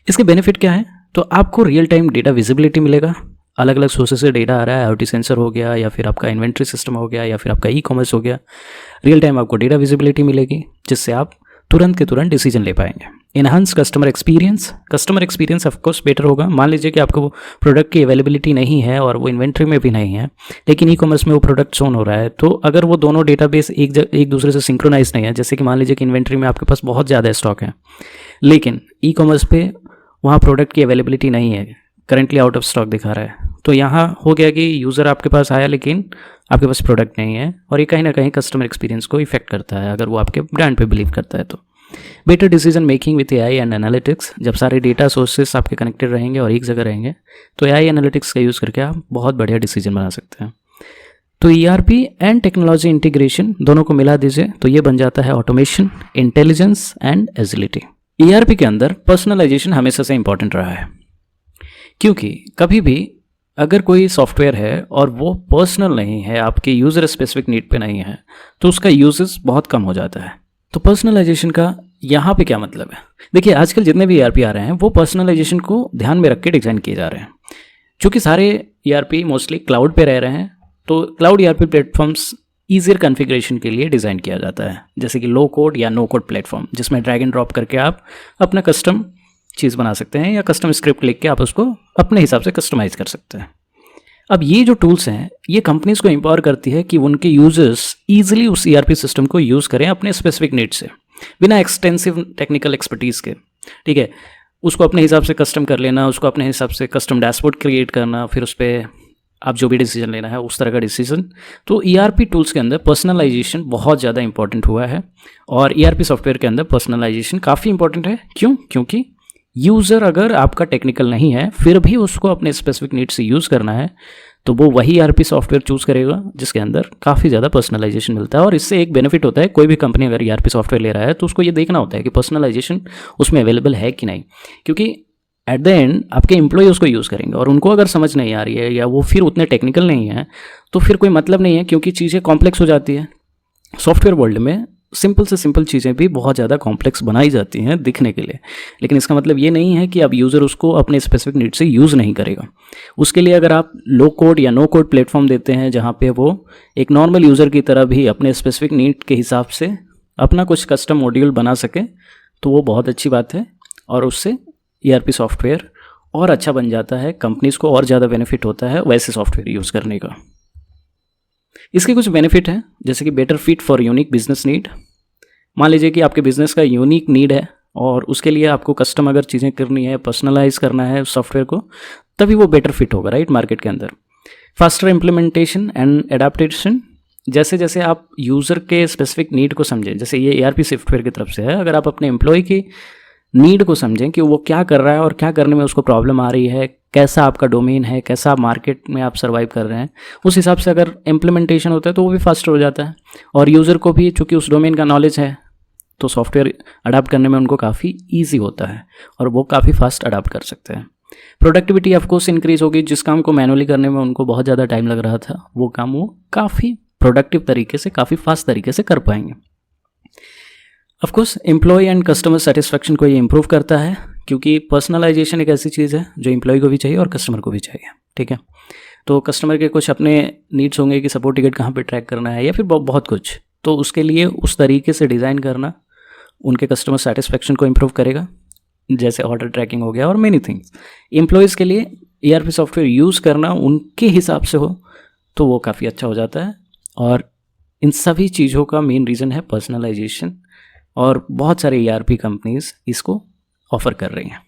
इसके बेनिफिट क्या है? तो आपको रियल टाइम डेटा विजिबिलिटी मिलेगा, अलग अलग सोर्सेज से डेटा आ रहा है, IoT सेंसर हो गया या फिर आपका इन्वेंट्री सिस्टम हो गया या फिर आपका ई कॉमर्स हो गया, रियल टाइम आपको डेटा विजिबिलिटी मिलेगी जिससे आप तुरंत के तुरंत डिसीजन ले पाएंगे। Enhance customer experience of course better होगा। मान लीजिए कि आपको वो प्रोडक्ट की अवेलेबिलिटी नहीं है और वो इन्वेंट्री में भी नहीं है लेकिन ई कॉमर्स में वो प्रोडक्ट शोन हो रहा है, तो अगर वो दोनों डेटाबेस एक दूसरे से सिंक्रोनाइज नहीं है, जैसे कि मान लीजिए कि इन्वेंट्री में आपके पास बहुत ज़्यादा स्टॉक है लेकिन ई कॉमर्स पे वहाँ प्रोडक्ट की अवेलेबिलिटी नहीं है, करंटली आउट ऑफ स्टॉक दिखा रहा है, तो यहाँ हो गया कि यूज़र आपके पास आया लेकिन आपके पास प्रोडक्ट नहीं है और ये कहीं ना कहीं कस्टमर एक्सपीरियंस को इफेक्ट करता है अगर वो आपके ब्रांड पे बिलीव करता है। तो better decision making with AI and analytics, जब सारे डेटा सोर्सेस आपके कनेक्टेड रहेंगे और एक जगह रहेंगे तो AI एनालिटिक्स का यूज़ करके आप बहुत बढ़िया डिसीजन बना सकते हैं। तो ERP एंड टेक्नोलॉजी इंटीग्रेशन दोनों को मिला दीजिए तो ये बन जाता है automation, intelligence and agility. ERP के अंदर पर्सनलाइजेशन हमेशा से इंपॉर्टेंट रहा है क्योंकि कभी भी अगर कोई सॉफ्टवेयर है और वो पर्सनल नहीं है, आपके यूज़र स्पेसिफिक नीड पे नहीं है, तो उसका यूजेस बहुत कम हो जाता है। तो पर्सनलाइजेशन का यहाँ पे क्या मतलब है? देखिए आजकल जितने भी ERP आ रहे हैं वो पर्सनलाइजेशन को ध्यान में रख के डिज़ाइन किए जा रहे हैं। चूँकि सारे ERP मोस्टली क्लाउड पे रह रहे हैं तो cloud ERP platforms easier configuration के लिए डिज़ाइन किया जाता है, जैसे कि लो कोड या नो कोड प्लेटफॉर्म जिसमें ड्रैग एंड ड्रॉप करके आप अपना कस्टम चीज़ बना सकते हैं या कस्टम स्क्रिप्ट लिख के आप उसको अपने हिसाब से कस्टमाइज़ कर सकते हैं। अब ये जो टूल्स हैं ये कंपनीज़ को एम्पावर करती है कि उनके यूजर्स ईजिली उस ERP सिस्टम को यूज़ करें अपने स्पेसिफिक नीड से, बिना एक्सटेंसिव टेक्निकल एक्सपर्टीज़ के, ठीक है। उसको अपने हिसाब से कस्टम कर लेना, उसको अपने हिसाब से कस्टम डैशबोर्ड क्रिएट करना, फिर उस पर आप जो भी डिसीजन लेना है उस तरह का डिसीजन। तो ERP टूल्स के अंदर पर्सनलाइजेशन बहुत ज़्यादा इंपॉर्टेंट हुआ है और ERP सॉफ्टवेयर के अंदर पर्सनलाइजेशन काफ़ी इंपॉर्टेंट है। क्यों? क्योंकि यूज़र अगर आपका टेक्निकल नहीं है फिर भी उसको अपने स्पेसिफिक नीड से यूज़ करना है तो वो वही ERP सॉफ्टवेयर चूज़ करेगा जिसके अंदर काफ़ी ज़्यादा पर्सनलाइजेशन मिलता है। और इससे एक बेनिफिट होता है, कोई भी कंपनी अगर ERP सॉफ्टवेयर ले रहा है तो उसको ये देखना होता है कि पर्सनलाइजेशन उसमें अवेलेबल है कि नहीं, क्योंकि एट द एंड आपके एम्प्लॉय उसको यूज़ करेंगे और उनको अगर समझ नहीं आ रही है या वो फिर उतने टेक्निकल नहीं है तो फिर कोई मतलब नहीं है, क्योंकि चीज़ें कॉम्प्लेक्स हो जाती है। सॉफ्टवेयर वर्ल्ड में सिंपल से सिंपल चीज़ें भी बहुत ज़्यादा कॉम्प्लेक्स बनाई जाती हैं दिखने के लिए, लेकिन इसका मतलब ये नहीं है कि अब यूज़र उसको अपने स्पेसिफिक नीड से यूज़ नहीं करेगा। उसके लिए अगर आप लो कोड या नो कोड प्लेटफॉर्म देते हैं जहाँ पे वो एक नॉर्मल यूज़र की तरह भी अपने स्पेसिफिक नीड के हिसाब से अपना कुछ कस्टम मॉड्यूल बना सके तो वो बहुत अच्छी बात है और उससे ERP सॉफ्टवेयर और अच्छा बन जाता है, कंपनीज़ को और ज़्यादा बेनिफिट होता है वैसे सॉफ्टवेयर यूज़ करने का। इसके कुछ बेनिफिट हैं जैसे कि better fit for unique business need. मान लीजिए कि आपके बिजनेस का यूनिक नीड है और उसके लिए आपको कस्टम अगर चीज़ें करनी है, पर्सनलाइज करना है सॉफ्टवेयर को, तभी वो बेटर फिट होगा, राइट, मार्केट के अंदर। फास्टर इम्प्लीमेंटेशन एंड एडाप्टेशन, जैसे जैसे आप यूज़र के स्पेसिफिक नीड को समझें, जैसे ये ERP सॉफ्टवेयर की तरफ से है, अगर आप अपने एम्प्लॉय की नीड को समझें कि वो क्या कर रहा है और क्या करने में उसको प्रॉब्लम आ रही है, कैसा आपका डोमेन है, कैसा आप मार्केट में आप सर्वाइव कर रहे हैं, उस हिसाब से अगर इम्प्लीमेंटेशन होता है तो वो भी फास्टर हो जाता है और यूज़र को भी चूँकि उस डोमेन का नॉलेज है तो सॉफ्टवेयर अडाप्ट करने में उनको काफ़ी ईजी होता है और वो काफ़ी फास्ट अडाप्ट कर सकते हैं। प्रोडक्टिविटी ऑफकोर्स इंक्रीज होगी, जिस काम को मैनुअली करने में उनको बहुत ज़्यादा टाइम लग रहा था वो काम वो काफ़ी प्रोडक्टिव तरीके से, काफ़ी फास्ट तरीके से कर पाएंगे। Of course employ and customer satisfaction को ये इंप्रूव करता है क्योंकि पर्सनलाइजेशन एक ऐसी चीज़ है जो एम्प्लॉय को भी चाहिए और कस्टमर को भी चाहिए, ठीक है। तो कस्टमर के कुछ अपने नीड्स होंगे कि सपोर्ट टिकट कहाँ पे ट्रैक करना है या फिर बहुत कुछ, तो उसके लिए उस तरीके से डिज़ाइन करना उनके कस्टमर सेटिस्फैक्शन को इंप्रूव करेगा, जैसे ऑर्डर ट्रैकिंग हो गया और मेनी थिंग्स। एम्प्लॉयज़ के लिए ERP सॉफ्टवेयर यूज़ करना उनके हिसाब से हो तो वो काफ़ी अच्छा हो जाता है और इन सभी चीज़ों का मेन रीज़न है पर्सनलाइजेशन और बहुत सारे ERP कंपनीज इसको ऑफ़र कर रही हैं।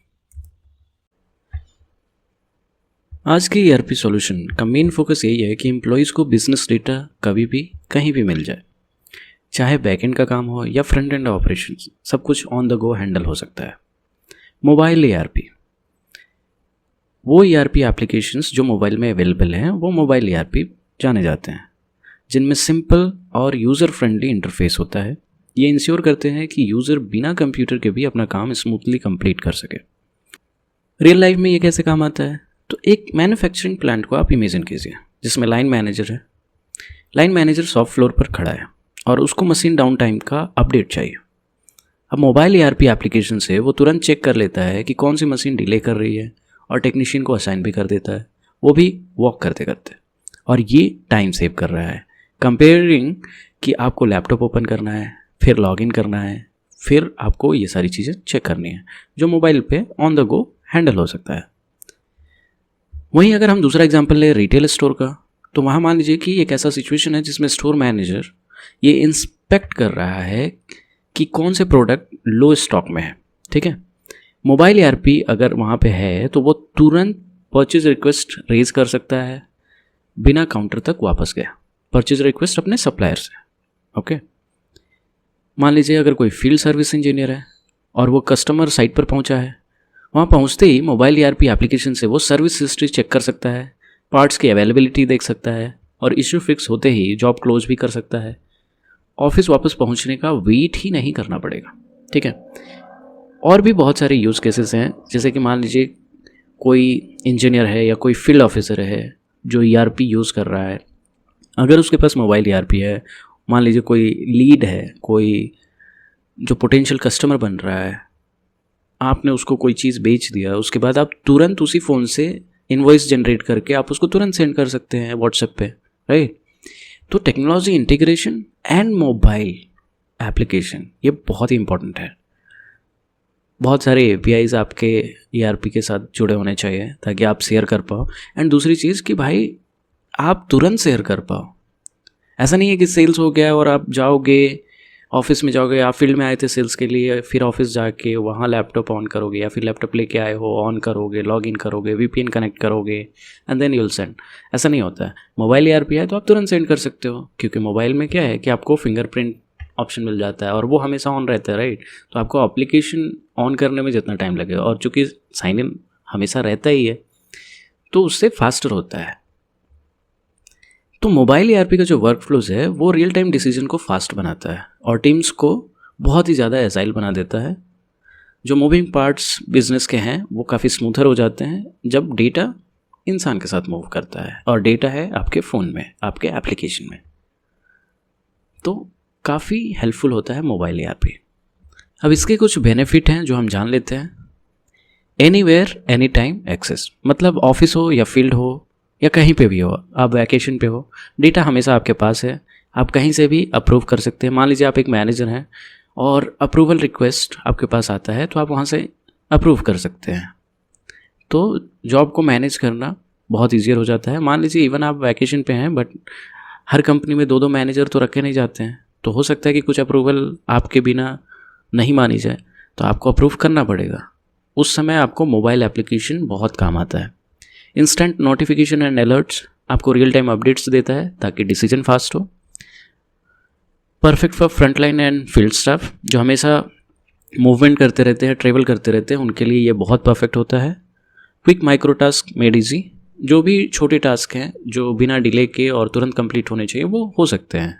आज के ERP सॉल्यूशन का मेन फोकस यही है कि एम्प्लॉयज़ को बिजनेस डेटा कभी भी कहीं भी मिल जाए, चाहे बैकएंड का काम हो या फ्रंट एंड ऑपरेशंस, सब कुछ ऑन द गो हैंडल हो सकता है। मोबाइल ERP, वो ERP एप्लीकेशंस जो मोबाइल में अवेलेबल हैं वो मोबाइल ERP जाने जाते हैं, जिनमें सिंपल और यूज़र फ्रेंडली इंटरफेस होता है। ये इंश्योर करते हैं कि यूज़र बिना कंप्यूटर के भी अपना काम स्मूथली कंप्लीट कर सके। रियल लाइफ में ये कैसे काम आता है? तो एक मैन्युफैक्चरिंग प्लांट को आप इमेजिन कीजिए जिसमें लाइन मैनेजर है। लाइन मैनेजर शॉप फ्लोर पर खड़ा है और उसको मशीन डाउन टाइम का अपडेट चाहिए। अब मोबाइल ERP एप्लीकेशन से वो तुरंत चेक कर लेता है कि कौन सी मशीन डिले कर रही है और टेक्नीशियन को असाइन भी कर देता है, वो भी वॉक करते करते। और ये टाइम सेव कर रहा है कंपेयरिंग कि आपको लैपटॉप ओपन करना है, फिर लॉगिन करना है, फिर आपको ये सारी चीज़ें चेक करनी है, जो मोबाइल पे ऑन द गो हैंडल हो सकता है। वहीं अगर हम दूसरा एग्जांपल लें रिटेल स्टोर का, तो वहाँ मान लीजिए कि एक ऐसा सिचुएशन है जिसमें स्टोर मैनेजर ये इंस्पेक्ट कर रहा है कि कौन से प्रोडक्ट लो स्टॉक में है। ठीक है, मोबाइल ERP अगर वहाँ पे है तो वो तुरंत परचेज रिक्वेस्ट रेज कर सकता है बिना काउंटर तक वापस गया, परचेज रिक्वेस्ट अपने सप्लायर से। ओके, मान लीजिए अगर कोई फील्ड सर्विस इंजीनियर है और वो कस्टमर साइट पर पहुँचा है, वहाँ पहुँचते ही मोबाइल ERP एप्लीकेशन से वो सर्विस हिस्ट्री चेक कर सकता है, पार्ट्स की अवेलेबिलिटी देख सकता है और इशू फिक्स होते ही जॉब क्लोज भी कर सकता है। ऑफिस वापस पहुँचने का वेट ही नहीं करना पड़ेगा। ठीक है, और भी बहुत सारे यूज़ केसेस हैं, जैसे कि मान लीजिए कोई इंजीनियर है या कोई फील्ड ऑफिसर है जो ERP यूज़ कर रहा है। अगर उसके पास मोबाइल ERP है, मान लीजिए कोई लीड है, कोई जो पोटेंशियल कस्टमर बन रहा है, आपने उसको कोई चीज़ बेच दिया, उसके बाद आप तुरंत उसी फ़ोन से इनवॉइस जनरेट करके आप उसको तुरंत सेंड कर सकते हैं व्हाट्सएप पे, राइट। तो technology integration and mobile application ये बहुत ही इंपॉर्टेंट है। बहुत सारे APIs आपके ERP के साथ जुड़े होने चाहिए ताकि आप शेयर कर पाओ। एंड दूसरी चीज़ कि भाई आप तुरंत शेयर कर पाओ। ऐसा नहीं है कि सेल्स हो गया और आप जाओगे ऑफिस में, जाओगे, आप फील्ड में आए थे सेल्स के लिए, फिर ऑफिस जाके वहाँ लैपटॉप ऑन करोगे या फिर लैपटॉप लेके आए हो, ऑन करोगे, लॉगिन करोगे, VPN कनेक्ट करोगे एंड देन यूल सेंड। ऐसा नहीं होता है। मोबाइल ERP है तो आप तुरंत सेंड कर सकते हो, क्योंकि मोबाइल में क्या है कि आपको फिंगरप्रिंट ऑप्शन मिल जाता है और वो हमेशा ऑन रहता है, राइट। तो आपको एप्लीकेशन ऑन करने में जितना टाइम लगेगा, और चूँकि साइन इन हमेशा रहता ही है तो उससे फास्टर होता है। तो मोबाइल ERP का जो वर्क फ्लोज है वो रियल टाइम डिसीजन को फास्ट बनाता है और टीम्स को बहुत ही ज़्यादा एजाइल बना देता है। जो मूविंग पार्ट्स बिजनेस के हैं वो काफ़ी स्मूथर हो जाते हैं जब डेटा इंसान के साथ मूव करता है, और डेटा है आपके फ़ोन में, आपके एप्लीकेशन में। तो काफ़ी हेल्पफुल होता है मोबाइल ERP। अब इसके कुछ बेनिफिट हैं जो हम जान लेते हैं। एनीवेयर एनी टाइम एक्सेस, मतलब ऑफिस हो या फील्ड हो या कहीं पे भी हो, आप वैकेशन पे हो, डेटा हमेशा आपके पास है, आप कहीं से भी अप्रूव कर सकते हैं। मान लीजिए आप एक मैनेजर हैं और अप्रूवल रिक्वेस्ट आपके पास आता है तो आप वहाँ से अप्रूव कर सकते हैं। तो जॉब को मैनेज करना बहुत ईजियर हो जाता है। मान लीजिए इवन आप वैकेशन पे हैं, बट हर कंपनी में 2-2 मैनेजर तो रखे नहीं जाते हैं, तो हो सकता है कि कुछ अप्रूवल आपके बिना नहीं मानी जाए, तो आपको अप्रूव करना पड़ेगा। उस समय आपको मोबाइल एप्लीकेशन बहुत काम आता है। इंस्टेंट नोटिफिकेशन एंड अलर्ट्स आपको रियल टाइम अपडेट्स देता है ताकि डिसीजन फास्ट हो। Perfect for frontline and field staff जो हमेशा मूवमेंट करते रहते हैं, ट्रेवल करते रहते हैं, उनके लिए ये बहुत परफेक्ट होता है। Quick micro task made easy, जो भी छोटे टास्क हैं जो बिना डिले के और तुरंत कंप्लीट होने चाहिए वो हो सकते हैं।